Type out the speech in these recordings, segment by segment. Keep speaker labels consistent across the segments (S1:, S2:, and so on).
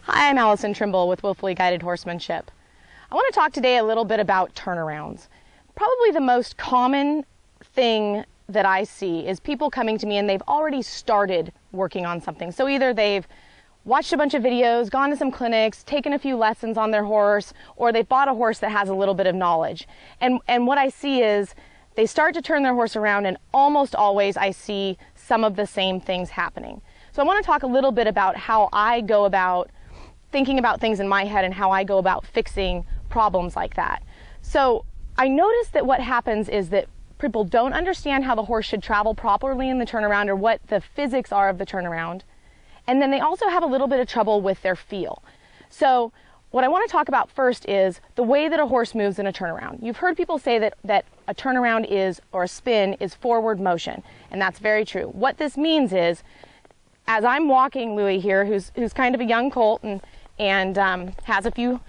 S1: Hi, I'm Allison Trimble with Willfully Guided Horsemanship. I want to talk today a little bit about turnarounds. Probably the most common thing that I see is people coming to me and they've already started working on something. So either they've watched a bunch of videos, gone to some clinics, taken a few lessons on their horse, or they've bought a horse that has a little bit of knowledge. And what I see is they start to turn their horse around, and almost always I see some of the same things happening. So I want to talk a little bit about how I go about thinking about things in my head and how I go about fixing problems like that. So I notice that what happens is that people don't understand how the horse should travel properly in the turnaround or what the physics are of the turnaround. And then they also have a little bit of trouble with their feel. So what I want to talk about first is the way that a horse moves in a turnaround. You've heard people say that a turnaround is, or a spin is, forward motion, and that's very true. What this means is, as I'm walking Louis here, who's kind of a young colt and has a few,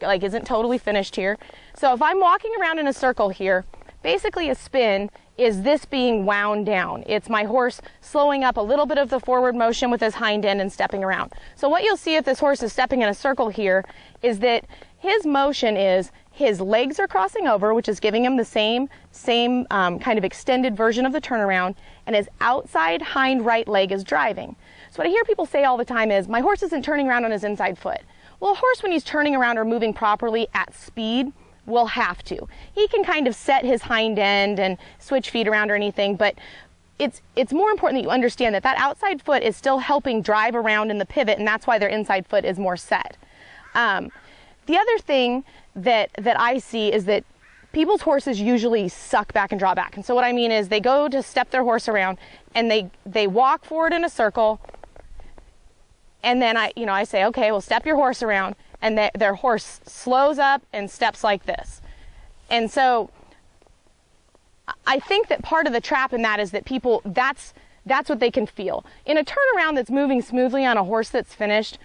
S1: isn't totally finished here. So if I'm walking around in a circle here, basically a spin is this being wound down. It's my horse slowing up a little bit of the forward motion with his hind end and stepping around. So what you'll see if this horse is stepping in a circle here is that his motion is his legs are crossing over, which is giving him the same kind of extended version of the turnaround, and his outside hind right leg is driving. So what I hear people say all the time is, my horse isn't turning around on his inside foot. Well, a horse, when he's turning around or moving properly at speed, will have to. He can kind of set his hind end and switch feet around or anything, but it's more important that you understand that that outside foot is still helping drive around in the pivot, and that's why their inside foot is more set. The other thing that I see is that people's horses usually suck back and draw back. And so what I mean is they go to step their horse around and they walk forward in a circle, and then I say, okay, well, step your horse around, and their horse slows up and steps like this. And so I think that part of the trap in that is that people, that's what they can feel. In a turnaround that's moving smoothly on a horse that's finished,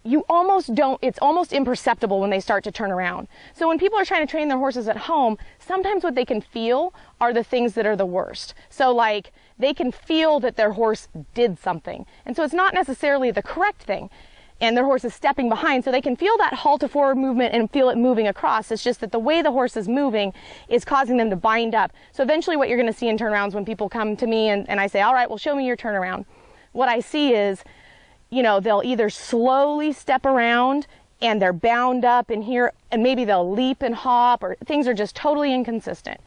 S1: it's almost imperceptible when they start to turn around. So when people are trying to train their horses at home, sometimes what they can feel are the things that are the worst. So like, they can feel that their horse did something. And so it's not necessarily the correct thing, and their horse is stepping behind, so they can feel that halt to forward movement and feel it moving across. It's just that the way the horse is moving is causing them to bind up. So eventually what you're going to see in turnarounds when people come to me and I say, all right, well, show me your turnaround. What I see is, they'll either slowly step around and they're bound up in here, and maybe they'll leap and hop, or things are just totally inconsistent.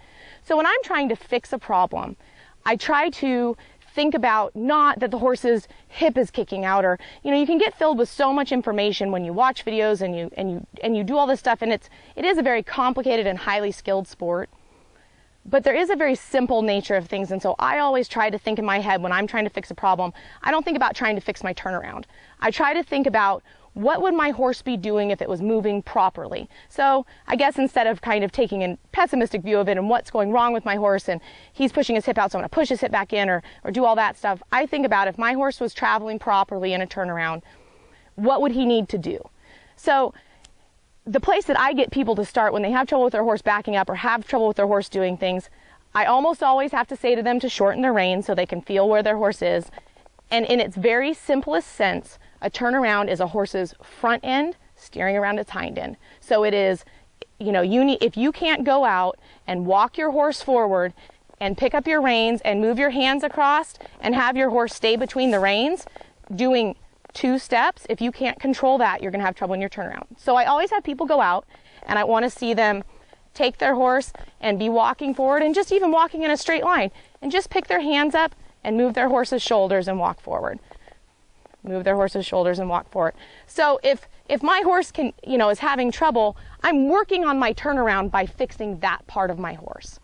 S1: So when I'm trying to fix a problem, I try to think about not that the horse's hip is kicking out, or you can get filled with so much information when you watch videos and you do all this stuff, and it is a very complicated and highly skilled sport. But there is a very simple nature of things, and so I always try to think in my head when I'm trying to fix a problem. I don't think about trying to fix my turnaround. I try to think about what would my horse be doing if it was moving properly. So I guess instead of kind of taking a pessimistic view of it and what's going wrong with my horse and he's pushing his hip out, so I'm going to push his hip back in or do all that stuff, I think about if my horse was traveling properly in a turnaround, what would he need to do? So the place that I get people to start when they have trouble with their horse backing up or have trouble with their horse doing things, I almost always have to say to them to shorten their reins so they can feel where their horse is. And in its very simplest sense, a turnaround is a horse's front end steering around its hind end. So it is, if you can't go out and walk your horse forward and pick up your reins and move your hands across and have your horse stay between the reins doing 2 steps, if you can't control that, you're going to have trouble in your turnaround. So I always have people go out, and I want to see them take their horse and be walking forward, and just even walking in a straight line, and just pick their hands up and move their horse's shoulders and walk forward. Move their horse's shoulders and walk forward. So if my horse is having trouble, I'm working on my turnaround by fixing that part of my horse.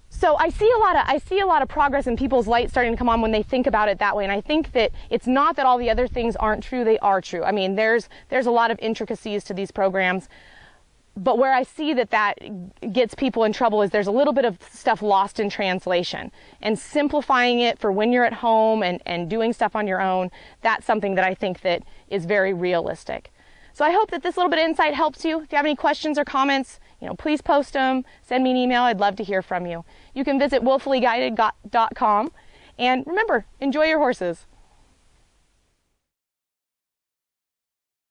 S1: So I see a lot of progress in people's light starting to come on when they think about it that way. And I think that it's not that all the other things aren't true, they are true. I mean, there's a lot of intricacies to these programs. But where I see that gets people in trouble is there's a little bit of stuff lost in translation. And simplifying it for when you're at home and doing stuff on your own, that's something that I think that is very realistic. So I hope that this little bit of insight helps you. If you have any questions or comments, please post them, send me an email. I'd love to hear from you. You can visit willfullyguided.com, and remember, enjoy your horses.